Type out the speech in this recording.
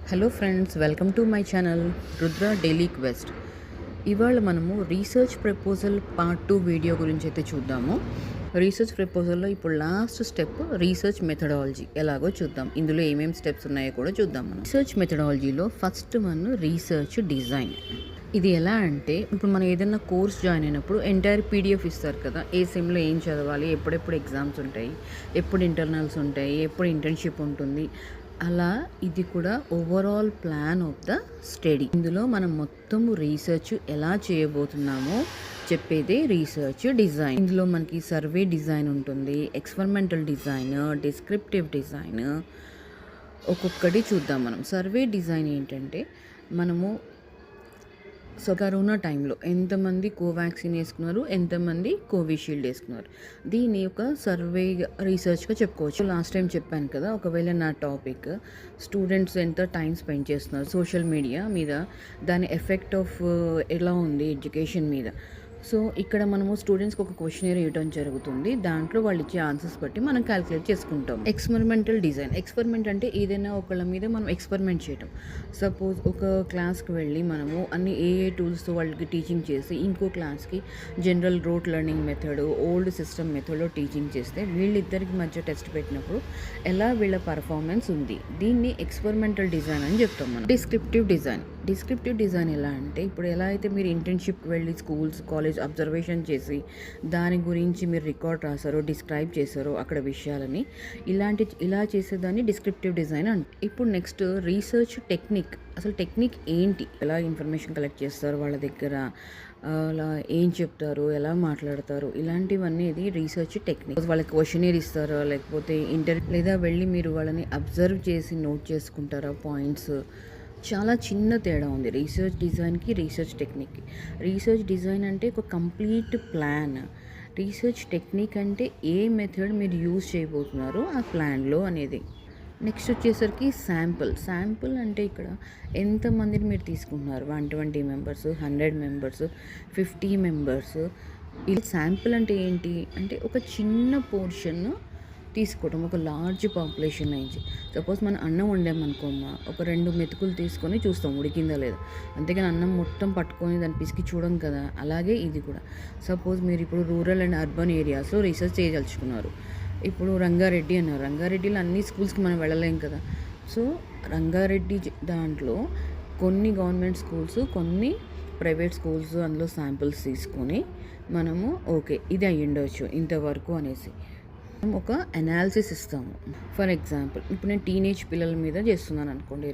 Hello friends, welcome to my channel Rudra daily quest. ఇవాళ మనము research proposal part 2 video గురించి అయితే చూద్దాము. రీసెర్చ్ ప్రపోజల్లో ఇప్పుడు లాస్ట్ స్టెప్ రీసెర్చ్ మెథడాలజీ ఎలాగో చూద్దాం. ఇందులో ఏమేమి స్టెప్స్ ఉన్నాయో కూడా చూద్దాం. మనం రీసెర్చ్ మెథడాలజీలో ఫస్ట్ వన్ రీసెర్చ్ డిజైన్. ఇది ఎలా అంటే, ఇప్పుడు మనం ఏదైనా కోర్స్ జాయిన్ అయినప్పుడు ఎంటైర్ పీడిఎఫ్ ఇస్తారు కదా, ఏ సెమ్లో ఏం చదవాలి, ఎప్పుడెప్పుడు ఎగ్జామ్స్ ఉంటాయి, ఎప్పుడు ఇంటర్నల్స్ ఉంటాయి, ఎప్పుడు ఇంటర్న్షిప్ ఉంటుంది, అలా ఇది కూడా overall plan of the study. ఇందులో మనం మొత్తం రీసెర్చ్ ఎలా చేయబోతున్నామో చెప్పేదే రీసెర్చ్ డిజైన్. ఇందులో మనకి సర్వే డిజైన్ ఉంటుంది, ఎక్స్పెరిమెంటల్ డిజైన్, డిస్క్రిప్టివ్ డిజైన్. ఒక్కొక్కటి చూద్దాం. మనం సర్వే డిజైన్ ఏంటంటే, మనము కరోనా టైంలో ఎంతమంది కోవాక్సిన్ వేసుకున్నారు, ఎంతమంది కోవిషీల్డ్ వేసుకున్నారు, దీని ఒక సర్వే రీసెర్చ్గా చెప్పుకోవచ్చు. లాస్ట్ టైం చెప్పాను కదా, ఒకవేళ నా టాపిక్ స్టూడెంట్స్ ఎంత టైం స్పెండ్ చేస్తున్నారు సోషల్ మీడియా మీద, దాని ఎఫెక్ట్ ఆఫ్ ఎలా ఉంది ఎడ్యుకేషన్ మీద. సో ఇక్కడ మనము స్టూడెంట్స్కి ఒక క్వశ్చనరీ ఇవ్వడం జరుగుతుంది. దాంట్లో వాళ్ళు ఇచ్చే ఆన్సర్స్ బట్టి మనం క్యాలిక్యులేట్ చేసుకుంటాం. Experimental design. ఎక్స్పెరిమెంట్ అంటే ఏదైనా ఒకళ్ళ మీద మనం ఎక్స్పెరిమెంట్ చేయటం. సపోజ్ ఒక క్లాస్కి వెళ్ళి మనము అన్ని ఏ టూల్స్తో వాళ్ళకి టీచింగ్ చేసి, ఇంకో క్లాస్కి general rote learning method, old system మెథడ్లో టీచింగ్ చేస్తే వీళ్ళిద్దరికి మధ్య టెస్ట్ పెట్టినప్పుడు ఎలా వీళ్ళ పర్ఫార్మెన్స్ ఉంది, దీన్ని ఎక్స్పెరిమెంటల్ డిజైన్ అని చెప్తాం మనం. Descriptive design. డిస్క్రిప్టివ్ డిజైన్ ఎలా అంటే, ఇప్పుడు ఎలా అయితే మీరు ఇంటర్న్షిప్కి వెళ్ళి స్కూల్స్, కాలేజ్ అబ్జర్వేషన్ చేసి దాని గురించి మీరు రికార్డ్ రాసారో, డిస్క్రైబ్ చేశారో అక్కడ విషయాలని, ఇలా చేసేదాన్ని డిస్క్రిప్టివ్ డిజైన్ అంటే. ఇప్పుడు నెక్స్ట్ రీసెర్చ్ టెక్నిక్. అసలు టెక్నిక్ ఏంటి, ఎలా ఇన్ఫర్మేషన్ కలెక్ట్ చేస్తారు వాళ్ళ దగ్గర, అలా ఏం చెప్తారు, ఎలా మాట్లాడతారు, ఇలాంటివన్నీ ఇది రీసెర్చ్ టెక్నిక్. వాళ్ళకి క్వశ్చనర్ ఇస్తారా, లేకపోతే లేదా వెళ్ళి మీరు వాళ్ళని అబ్జర్వ్ చేసి నోట్ చేసుకుంటారా పాయింట్స్. చాలా చిన్న తేడా ఉంది రీసెర్చ్ డిజైన్కి, రీసెర్చ్ టెక్నిక్కి. రీసెర్చ్ డిజైన్ అంటే ఒక కంప్లీట్ ప్లాన్. రీసెర్చ్ టెక్నిక్ అంటే ఏ మెథడ్ మీరు యూజ్ చేయబోతున్నారో ఆ ప్లాన్లో అనేది. నెక్స్ట్ వచ్చేసరికి శాంపుల్ అంటే ఇక్కడ ఎంతమందిని మీరు తీసుకుంటున్నారు, 120 మెంబర్స్, 100 మెంబర్స్, 50 మెంబర్స్. ఈ శాంపుల్ అంటే ఏంటి అంటే, ఒక చిన్న పోర్షన్ తీసుకోవడం ఒక లార్జ్ పాపులేషన్ నుంచి. సపోజ్ మనం అన్నం వండామనుకోమ్మా, ఒక 2 మెతుకులు తీసుకొని చూస్తాం ఉడికిందా లేదా, అంతేగాని అన్నం మొత్తం పట్టుకొని దాన్ని పిసికి చూడం కదా. అలాగే ఇది కూడా. సపోజ్ మీరు ఇప్పుడు రూరల్ అండ్ అర్బన్ ఏరియాస్లో రీసెర్చ్ చేయదలుచుకున్నారు. ఇప్పుడు రంగారెడ్డి అన్నారు, రంగారెడ్డిలో అన్ని స్కూల్స్కి మనం వెళ్ళలేం కదా. సో రంగారెడ్డి దాంట్లో కొన్ని గవర్నమెంట్ స్కూల్స్, కొన్ని ప్రైవేట్ స్కూల్స్, అందులో శాంపిల్స్ తీసుకొని మనము ఓకే ఇది అయ్యుండొచ్చు ఇంతవరకు అనేసి ఒక అనాలిసిస్ ఇస్తాము. ఫర్ ఎగ్జాంపుల్ ఇప్పుడు నేను టీనేజ్ పిల్లల మీద చేస్తున్నాను అనుకోండి